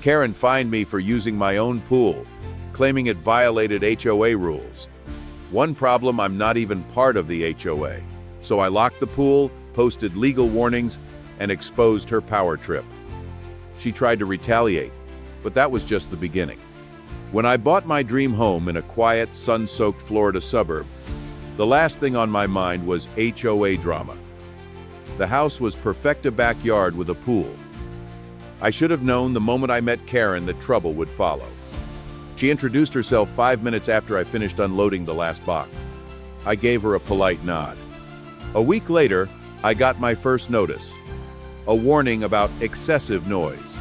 Karen fined me for using my own pool, claiming it violated HOA rules. One problem, I'm not even part of the HOA. So I locked the pool, posted legal warnings, and exposed her power trip. She tried to retaliate, but that was just the beginning. When I bought my dream home in a quiet, sun-soaked Florida suburb, the last thing on my mind was HOA drama. The house was perfecta backyard with a pool. I should have known the moment I met Karen that trouble would follow. She introduced herself 5 minutes after I finished unloading the last box. I gave her a polite nod. A week later, I got my first notice, a warning about excessive noise.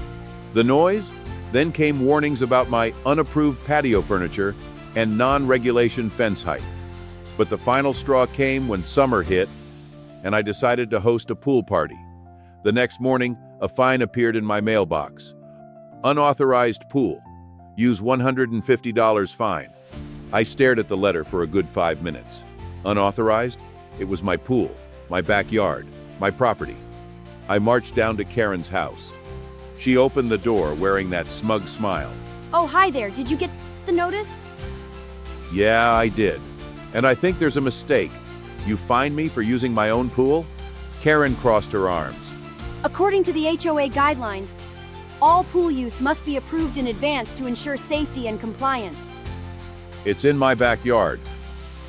The noise? Then came warnings about my unapproved patio furniture and non-regulation fence height. But the final straw came when summer hit, and I decided to host a pool party. The next morning, a fine appeared in my mailbox. Unauthorized pool. Use $150 fine. I stared at the letter for a good 5 minutes. Unauthorized? It was my pool, my backyard, my property. I marched down to Karen's house. She opened the door wearing that smug smile. Oh, hi there. Did you get the notice? Yeah, I did. And I think there's a mistake. You fined me for using my own pool? Karen crossed her arms. According to the HOA guidelines, all pool use must be approved in advance to ensure safety and compliance. It's in my backyard.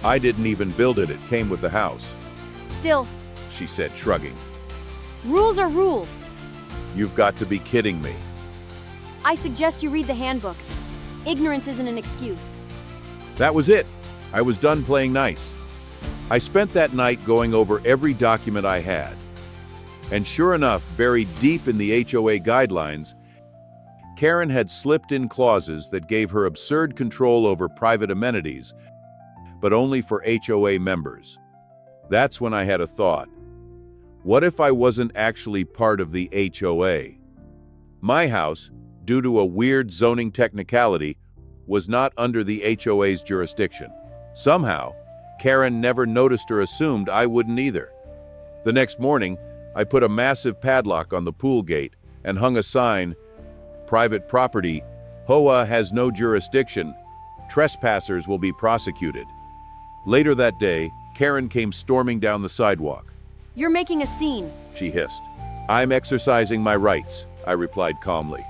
I didn't even build it, it came with the house. Still, She said, shrugging. rules are rules. You've got to be kidding me. I suggest you read the handbook. Ignorance isn't an excuse. That was it. I was done playing nice. I spent that night going over every document I had. And sure enough, buried deep in the HOA guidelines, Karen had slipped in clauses that gave her absurd control over private amenities, but only for HOA members. That's when I had a thought. What if I wasn't actually part of the HOA? My house, due to a weird zoning technicality, was not under the HOA's jurisdiction. Somehow, Karen never noticed or assumed I wouldn't either. The next morning, I put a massive padlock on the pool gate and hung a sign, "Private property, HOA has no jurisdiction. Trespassers will be prosecuted." Later that day, Karen came storming down the sidewalk. You're making a scene. She hissed. "I'm exercising my rights," I replied calmly.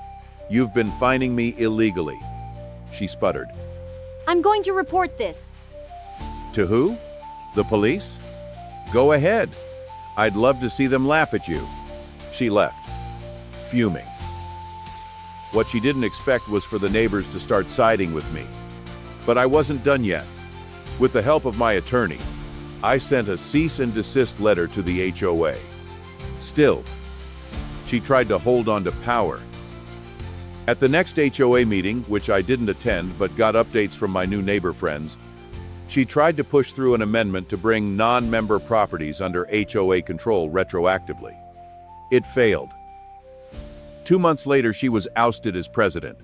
"You've been fining me illegally." She sputtered. I'm going to report this. To who? The police? Go ahead. I'd love to see them laugh at you. She left, fuming. What she didn't expect was for the neighbors to start siding with me. But I wasn't done yet. With the help of my attorney, I sent a cease and desist letter to the HOA. Still, she tried to hold on to power. At the next HOA meeting, which I didn't attend but got updates from my new neighbor friends, she tried to push through an amendment to bring non-member properties under HOA control retroactively. It failed. 2 months later, she was ousted as president.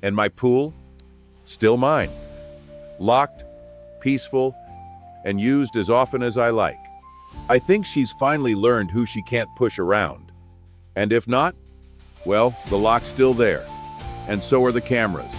And my pool? Still mine. Locked, peaceful, and used as often as I like. I think she's finally learned who she can't push around. And if not, well, the lock's still there. And so are the cameras.